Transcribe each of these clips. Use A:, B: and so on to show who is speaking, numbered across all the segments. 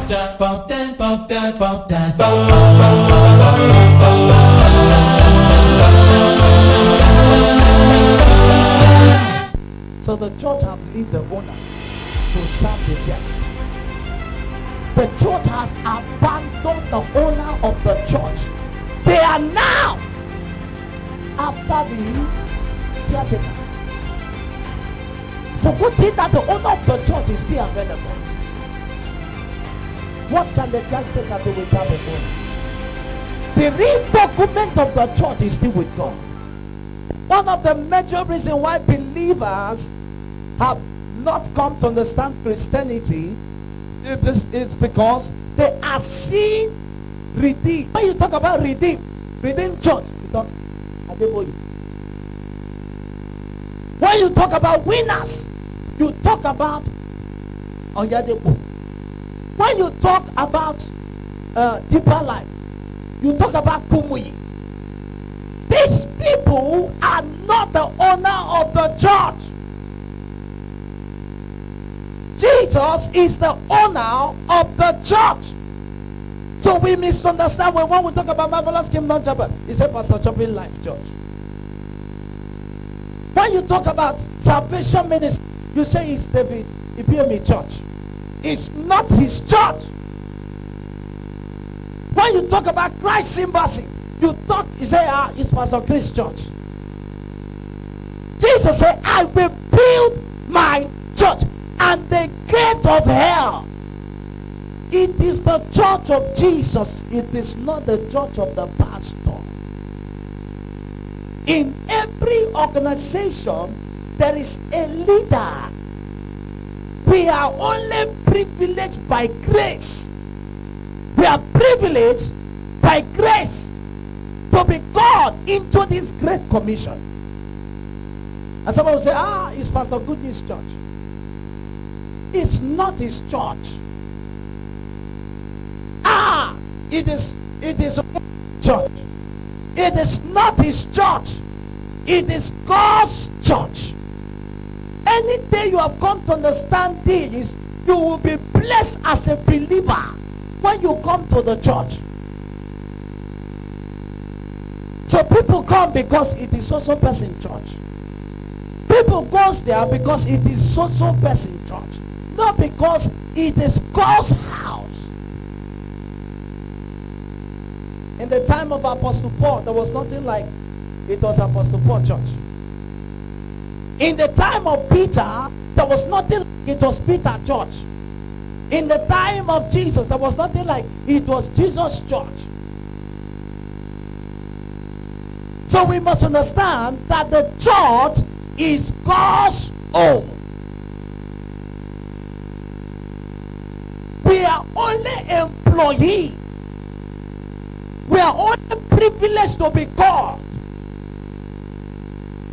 A: So the church have leave the owner to serve the devil. The church has abandoned the owner of the church. They are now after the caretaker. Forgetting that the owner of the church is still available. What can the caretaker do without the owner? The real document of the church is still with God. One of the major reasons why believers have not come to understand Christianity is because they are seen redeemed. When you talk about redeemed church, you talk Adeboye. When you talk about winners, you talk about Oyadepo. When you talk about deeper life, you talk about Kumuyi. These people are not the owner of the church. Jesus is the owner of the church. So we misunderstand when we talk about Marvelous Kingdom Chapel. He said Pastor Chopping Life Church. When you talk about Salvation Ministry, you say it's David Ibiemi Church. It's not his church. When you talk about Christ Embassy, you say it's Pastor Chris Church. Jesus said, I will build my church, and the gate of hell. It is the church of Jesus. It is not the church of the pastor. In every organization, there is a leader. We are only privileged by grace. We are privileged by grace to be called into this great commission. And someone will say, it's Pastor Good News Church. It's not his church. It is church. It is not his church. It is God's church. Any day you have come to understand this, you will be blessed as a believer when you come to the church. So people come because it is so person church. People goes there because it is so person church. Not because it is God's house. In the time of Apostle Paul, there was nothing like it was Apostle Paul church. In the time of Peter, there was nothing like it was Peter church. In the time of Jesus, there was nothing like it was Jesus church. So we must understand that the church is God's own. We are only employees. We are only privileged to be called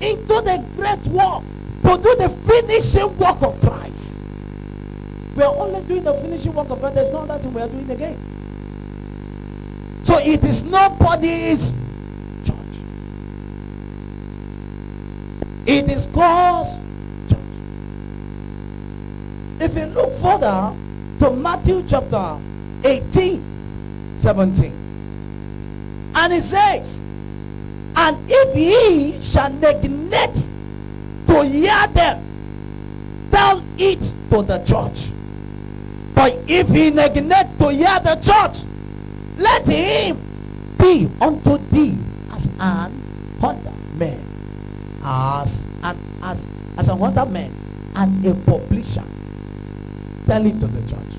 A: into the great work, to do the finishing work of Christ. We are only doing the finishing work of Christ. There's no other thing we are doing again. So it is nobody's church. It is God's church. If you look further to Matthew chapter 18:17. And it says, and if ye shall neglect to hear them, tell it to the church. But if he neglect to hear the church, let him be unto thee as an hunter man, as a hunter man and a publisher. Tell it to the church.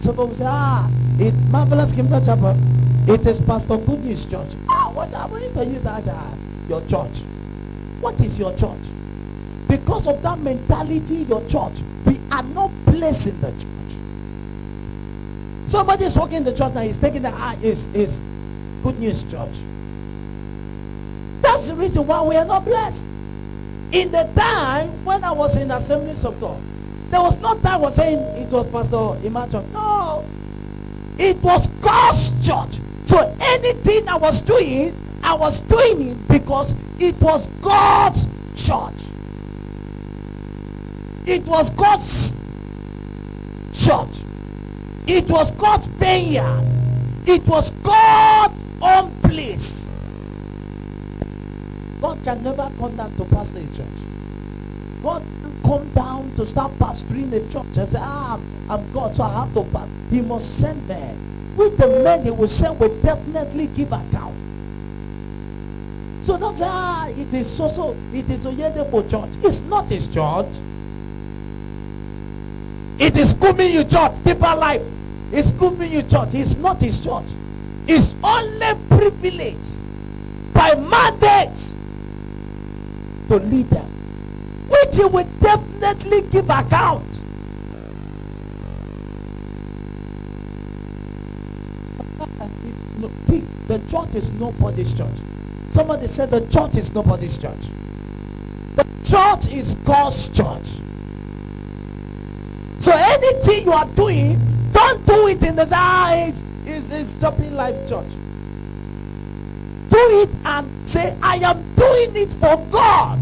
A: Some people say, it's Marvelous Kingdom Chapel. It is Pastor Good News Church. What used to use that as your church? What is your church? Because of that mentality, your church, we are not placed in the church. Somebody is working in the church now, he's taking the is Good News Church. That's the reason why we are not blessed. In the time when I was in Assemblies of God, there was no time I was saying it was Pastor Imagine. No. It was God's church. So anything I was doing it because it was God's church. It was God's church. It was God's vineyard. It was God's own place. God can never come down to pastor a church. God can come down to start pastoring a church and say, I'm God, so I have to pastor. He must send men. With the men he will send will definitely give account. So don't say, it is so, it is Oyedepo church. It's not his church. It is Kumiyu church, deeper life. It's Kumiyu church. It's not his church. It's only privilege by mandate to lead them, which he will definitely give account. See, the church is nobody's church. Somebody said the church is nobody's church. The church is God's church. So anything you are doing, don't do it in the it's Stopping Life Church. Do it and say, I am doing it for God.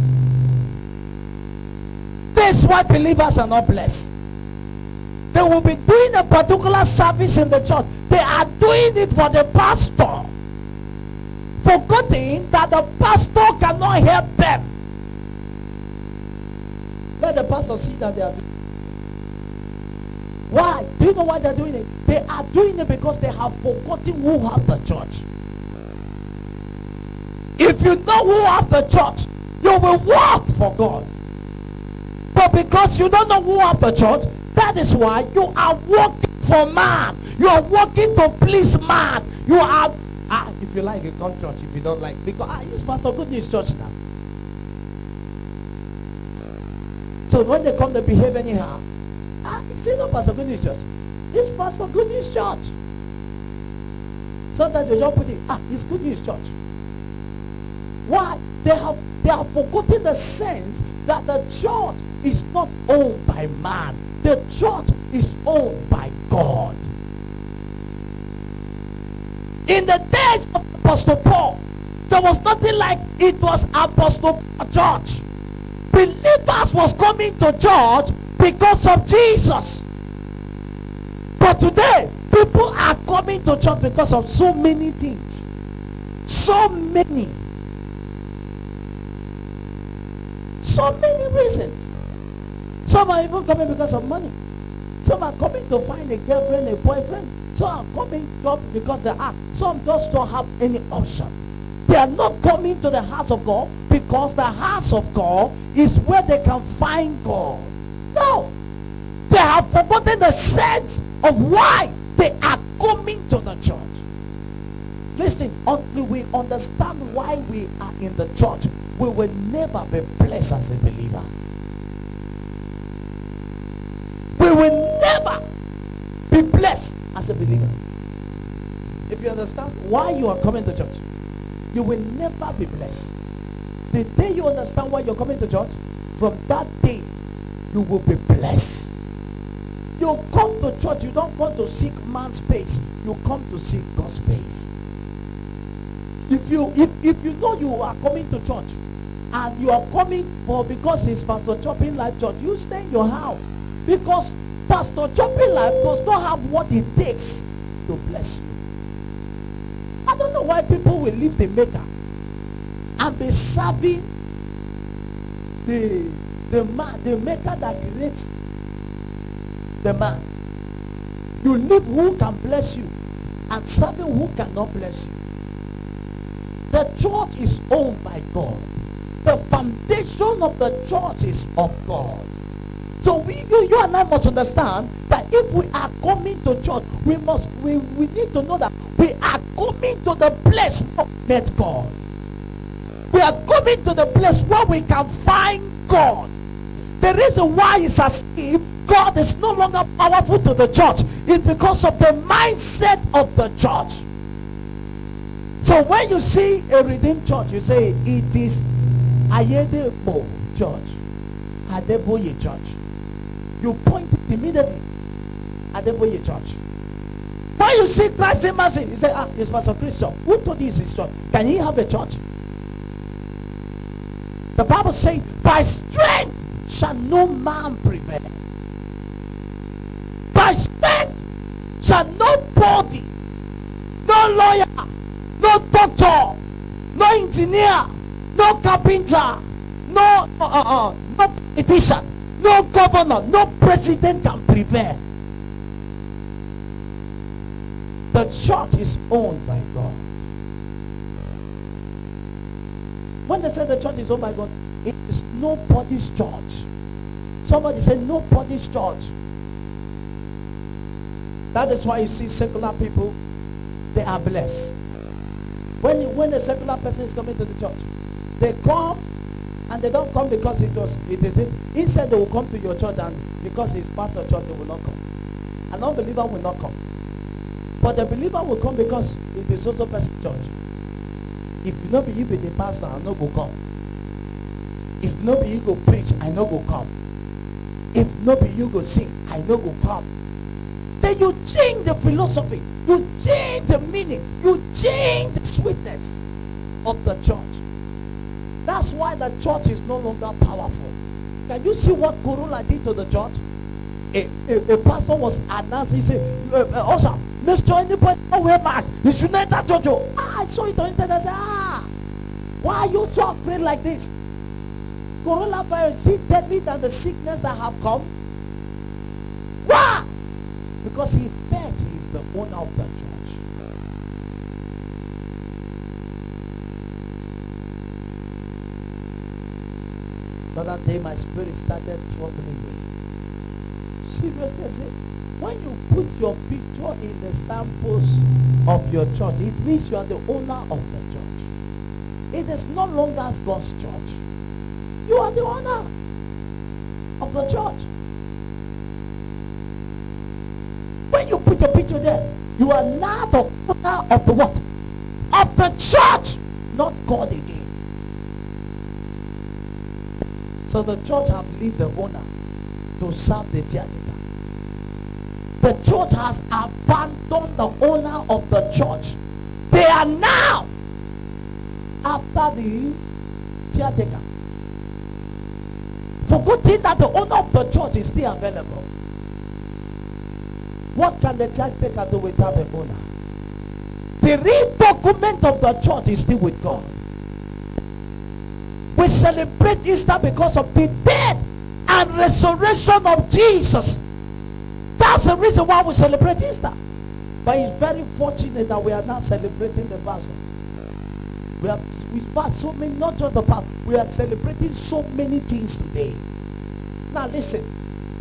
A: That's why believers are not blessed. They will be doing a particular service in the church. They are doing it for the pastor, forgetting that the pastor cannot help them. Let the pastor see that they are doing it. Why? Do you know why they're doing it? They are doing it because they have forgotten who have the church. If you know who have the church, you will work for God. But because you don't know who have the church, that is why you are working for man. You are working to please man. You are, if you like, you come church. If you don't like, because it's Pastor Good News Church now. So when they come, they behave anyhow. It's not Pastor Good News Church. It's Pastor Good News Church. Sometimes they just put it, it's Good News Church. Why? They have forgotten the sense that the church is not owned by man. The church is owned by God. In the days of Apostle Paul, there was nothing like it was Apostle Church. Believers was coming to church because of Jesus. But today, people are coming to church because of so many things. So many reasons. Some are even coming because of money. Some are coming to find a girlfriend, a boyfriend. Some are coming because they are. Some just don't have any option. They are not coming to the house of God because the house of God is where they can find God. No. They have forgotten the sense of why they are coming to the church. Listen, until we understand why we are in the church, we will never be blessed as a believer. We will never be blessed as a believer. If you understand why you are coming to church, you will never be blessed. The day you understand why you're coming to church, from that day, you will be blessed. You come to church, you don't come to seek man's face. You come to seek God's face. If you know you are coming to church and you are coming because it's Pastor Chopping Life Church, you stay in your house. Because Pastor Chopping Life does not have what it takes to bless you. I don't know why people will leave the maker and be serving the maker that creates the man. You leave who can bless you and serving who cannot bless you. The church is owned by God. The foundation of the church is of God. So you and I must understand that if we are coming to church, we need to know that we are coming to the place where we met God. We are coming to the place where we can find God. The reason why it's as if God is no longer powerful to the church is because of the mindset of the church. So when you see a redeemed church, you say it is Ayedebo Church, Adeboye Church. You point it immediately, Adeboye Church. When you see Christ in mercy, you say, it's Pastor Christian. Who told you it's his church? Can he have a church? The Bible says, by strength shall no man prevail. By that nobody, no lawyer, no doctor, no engineer, no carpenter, no politician, no governor, no president can prevail. The church is owned by God. When they say the church is owned by God, it is nobody's church. Somebody said nobody's church. That is why you see secular people, they are blessed. When a secular person is coming to the church, they come, and they don't come because it is it. Instead, they will come to your church, and because it's pastor church, they will not come. An unbeliever will not come. But the believer will come because it is also person church. If no be you be the pastor, I no go come. If no be you go preach, I no go come. If no be you go sing, I no go come. Then you change the philosophy, you change the meaning, you change the sweetness of the church. That's why the church is no longer powerful. Can you see what Corolla did to the church? A pastor was announced, he said, Usher, make sure anybody don't wear mask. You should not enter church. I saw it on internet. I said, why are you so afraid like this? Coronavirus is it deadly than the sickness that have come? Why? Because he felt he is the owner of the church. The other day my spirit started troubling me. Seriously, when you put your picture in the signpost of your church, it means you are the owner of the church. It is no longer God's church. You are the owner of the church. When you put your picture there, you are now the owner of the what? Of the church, not God again. So the church have leave the owner to serve the theater. The church has abandoned the owner of the church. They are now after the caretaker, forgetting that the owner of the church is still available. What can the caretaker do without the owner? The real document of the church is still with God. We celebrate Easter because of the death and resurrection of Jesus. That's the reason why we celebrate Easter. But it's very fortunate that we are now celebrating the Passion. We've passed so many, not just the past, we are celebrating so many things today. Now listen,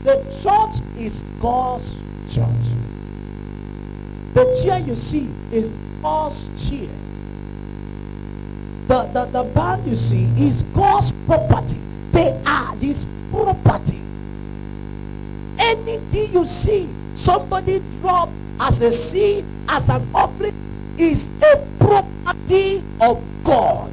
A: the church is God's church. The chair you see is God's chair. The band you see is God's property. They are his property. Anything you see somebody drop as a seed, as an offering, is a property of God.